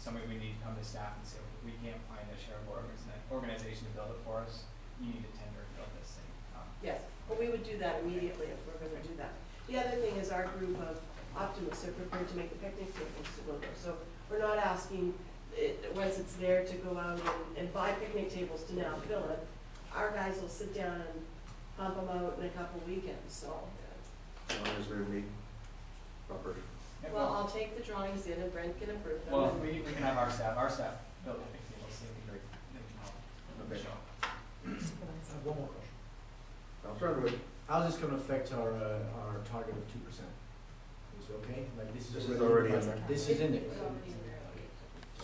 somebody we need to come to staff and say, we can't find a shareable organization to build it for us. You need to tender and build this thing. Yes, but we would do that immediately if we're going to do that. The other thing is our group of optimists are prepared to make the picnic tables to go there. So we're not asking once it's there to go out and buy picnic tables to now fill it. Our guys will sit down and pump them out in a couple weekends. So. Is there any proper? Well, I'll take the drawings in and Brent can approve them. Well, we can have our staff build the picnic tables. So they can help. Okay. Show. One more question. I'll How's this going to affect our target of 2%? Is it okay? Like this is already in there. This is in there.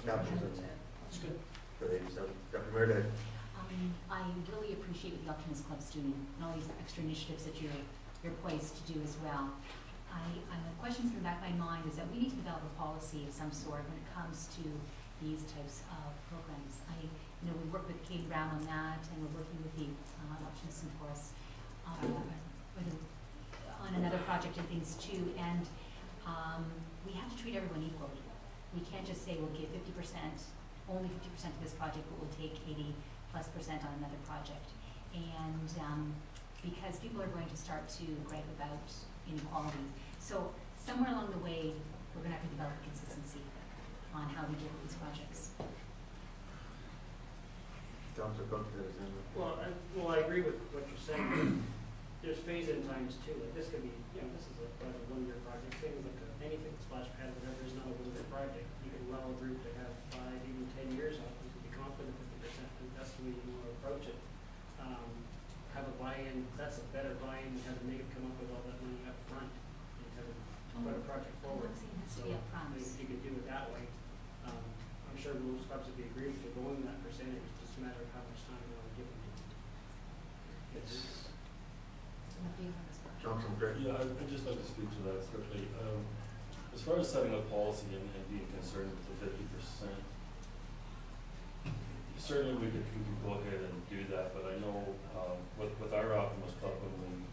That's good. Dr. Meredith. I really appreciate what the Optimist Club's doing and all these extra initiatives that you're poised to do as well. The questions in the back of my mind is that we need to develop a policy of some sort when it comes to these types of programs. We work with Kate Brown on that, and we're working with the Optimists and Forest on another project and things too. And we have to treat everyone equally. We can't just say we'll give 50%, only 50% to this project, but we'll take 80+% on another project. And because people are going to start to gripe about inequality. So somewhere along the way, we're going to have to develop consistency on how we deal with these projects. Well, I agree with what you're saying. There's phase-in times too. Like this could be, this is a 1-year project. Same as like anything, splash pad, whatever is not a 1-year project. You can allow a group to have 5, even 10 years on it. You can be confident 50%. And that's the way you want to approach it. Have a buy-in. That's a better buy-in than having Nate come up with all that money up front and have put a project forward. So if you could do it that way, I'm sure most clubs would be agreeable to going that percentage. It's just a matter of how much time you want to give them. Yeah, I'd just like to speak to that quickly. As far as setting a policy and being concerned with the 50%, certainly we can go ahead and do that, but I know with our Optimist Club, when we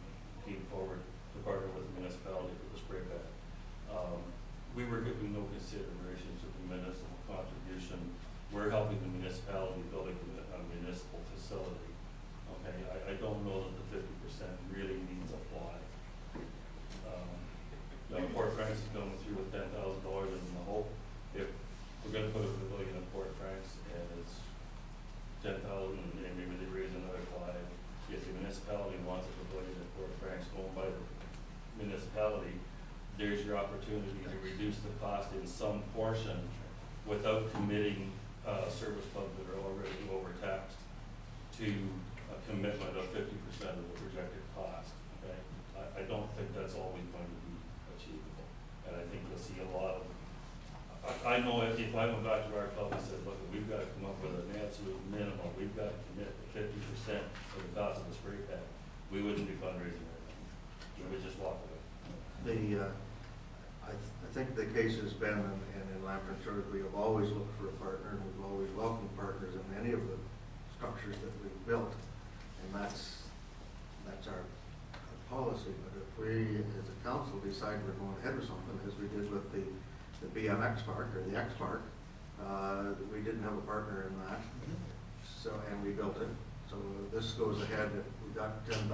came forward to partner with the municipality for the spray pad, we were giving no consideration to the municipal contribution. We're helping the municipality building a municipal facility. Okay, I don't know that the 50% really needs to apply. Port Franks is going through with $10,000 in the hole. If we're going to put a pavilion in Port Franks and it's 10,000 and maybe they raise another 5, if the municipality wants a pavilion in Port Franks owned by the municipality, there's your opportunity to reduce the cost in some portion without committing service clubs that are already overtaxed to a commitment of 50% of the projected cost. Okay, I don't think that's always going to be achievable, and I think you'll see a lot of. I know if I went back to our club and said, look, we've got to come up with an absolute minimum. We've got to commit to 50% of the cost of the spray pad. We wouldn't be fundraising anything. We would just walk away. I think the case has been, and in Lambton Church, we have always looked for a partner, and we've always welcomed partners in any of the structures that we've built, and that's our policy. But if we, as a council, decide we're going ahead with something, as we did with the BMX park or the X park, we didn't have a partner in that, so and we built it. So this goes ahead. If we got 10,000,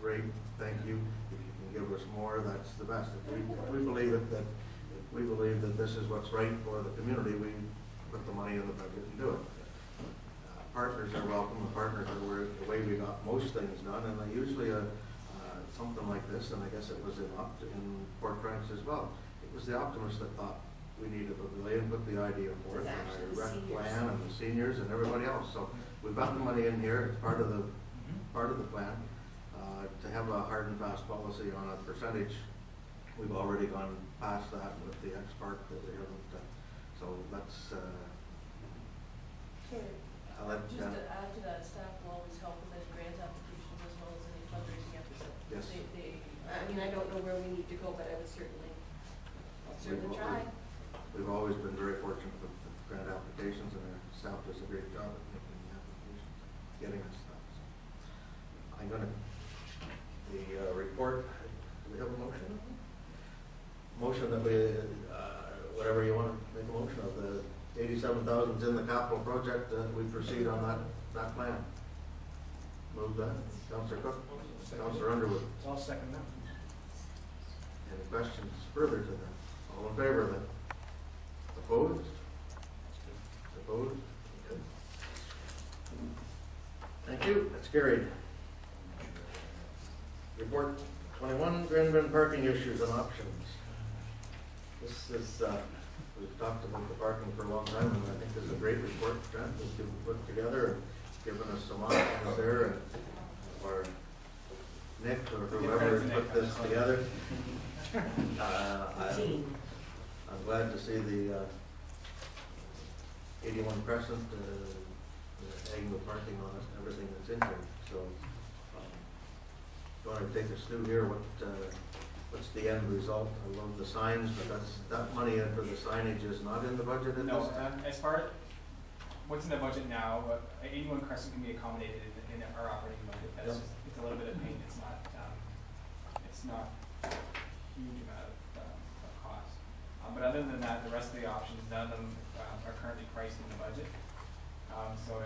great, thank you. If you can give us more, that's the best. If we believe that this is what's right for the community, we put the money in the budget and do it. Partners are welcome. The partners are the way we got most things done, and usually something like this, and I guess it was in Port Franks as well. It was the Optimists that thought we needed a pavilion, put the idea forth, and our rec plan, and the seniors, and everybody else. So we've got the money in here. It's part of the plan. To have a hard and fast policy on a percentage, we've already gone past that with the X Park that we haven't. So that's. I'll let just to add to that, staff will always help with any grant applications as well as any fundraising efforts. Yes. I mean, I don't know where we need to go, but I would certainly try. We've always been very fortunate with the grant applications, and our staff does a great job at making the applications, getting us stuff. So I'm going to, the report, do we have a motion? Motion that we, whatever you want to make a motion of, the $87,000 in the capital project, we proceed on that plan. Move that. Councillor Cook, Councillor Underwood. I'll second that. Any questions further to that? All in favor then? Opposed? Opposed? Okay. Thank you, that's carried. Report 21, Granville parking issues and options. This is, we've talked about the parking for a long time, and I think this is a great report, Trent, that you've put together and given us some options there, and or Nick or whoever put this together. I'm glad to see the 81 Crescent, the angle parking on it, everything that's in here. So, going to take us through here, what's the end result? I love the signs, but that money for the signage is not in the budget at No, this time? as far as what's in the budget now, 81 Crescent can be accommodated in our operating budget. That's Yep. just, it's a little bit of pain. It's not a huge amount of cost. But other than that, the rest of the options, none of them are currently priced in the budget. So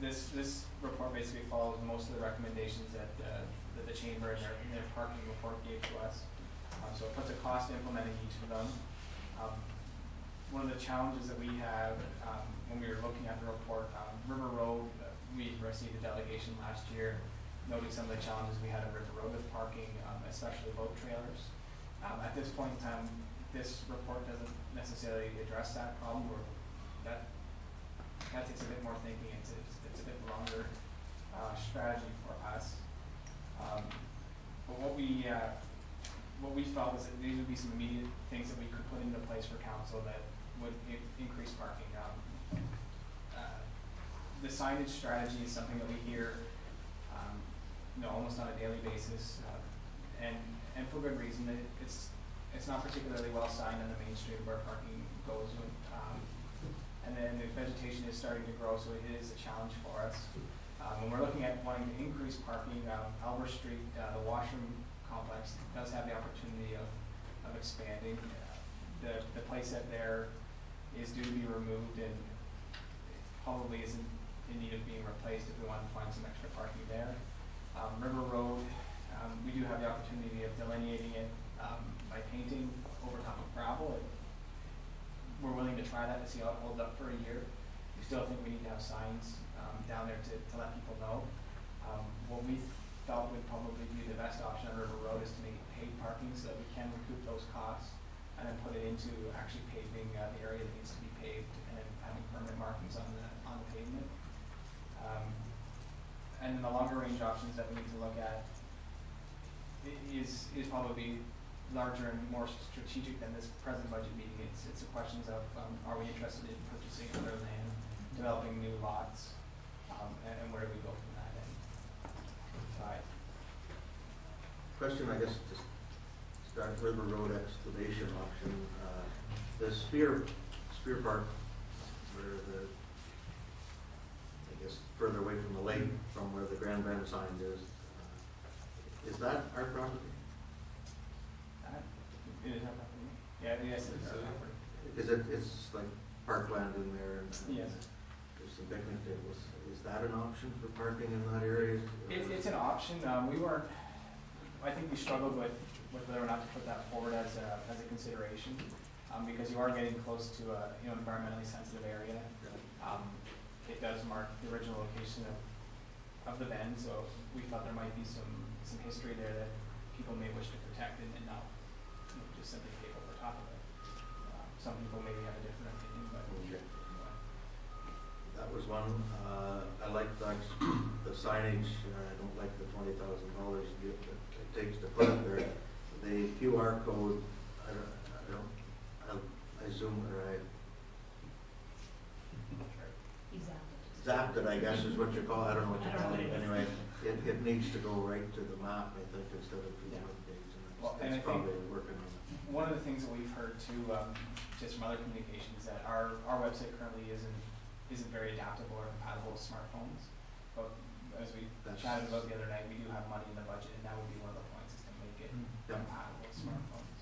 this report basically follows most of the recommendations that the chamber in their parking report gave to us. So it puts a cost implementing each of them. One of the challenges that we have when we were looking at the report, River Road, we received a delegation last year noting some of the challenges we had on River Road with parking, especially boat trailers. At this point in time, this report doesn't necessarily address that problem, or that takes a bit more thinking. It's a bit longer strategy for us. But what we felt was that these would be some immediate things that we could put into place for council that would increase parking. The signage strategy is something that we hear, almost on a daily basis, and for good reason. It's not particularly well signed on the main street where parking goes. And then the vegetation is starting to grow, so it is a challenge for us. When we're looking at wanting to increase parking, Albert Street, the washroom complex does have the opportunity of expanding. The playset there is due to be removed and probably isn't in need of being replaced if we want to find some extra parking there. River Road, we do have the opportunity of delineating it by painting over top of gravel. We're willing to try that to see how it holds up for a year. We still think we need to have signs down there to let people know. What we felt would probably be the best option on River Road is to make it paid parking so that we can recoup those costs and then put it into actually paving the area that needs to be paved and then having permanent markings on the pavement. And then the longer range options that we need to look at is probably larger and more strategic than this present budget meeting. It's the questions of are we interested in purchasing other land, developing new lots, and where do we go from that end? Question, I guess, to start River Road excavation option. The Spear Park, where I guess further away from the lake, from where the Grand Bend sign is that our property? It is our property. Yeah, yes, it is our property. It's like parkland in there and Yes. there's some picnic tables. Is that an option for parking in that area? It's an option. I think we struggled with whether or not to put that forward as a consideration, because you are getting close to a environmentally sensitive area. It does mark the original location of the bend, so we thought there might be some history there that people may wish to protect and not just simply pave over top of it. Some people maybe have a different opinion, but Okay. That was one. I like the signage. I don't like the $20,000 it takes to put it there. The QR code, I assume, or I zapped it, I guess is what you call it. I don't know what you call it. Anyway, it needs to go right to the map, I think, instead of to the web page. And I it's think probably working on it. one of the things that we've heard too, just from other communications, that our website currently isn't very adaptable or compatible with smartphones. But as we chatted about the other night, we do have money in the budget, and that would be one of the points, is to make it compatible with smartphones.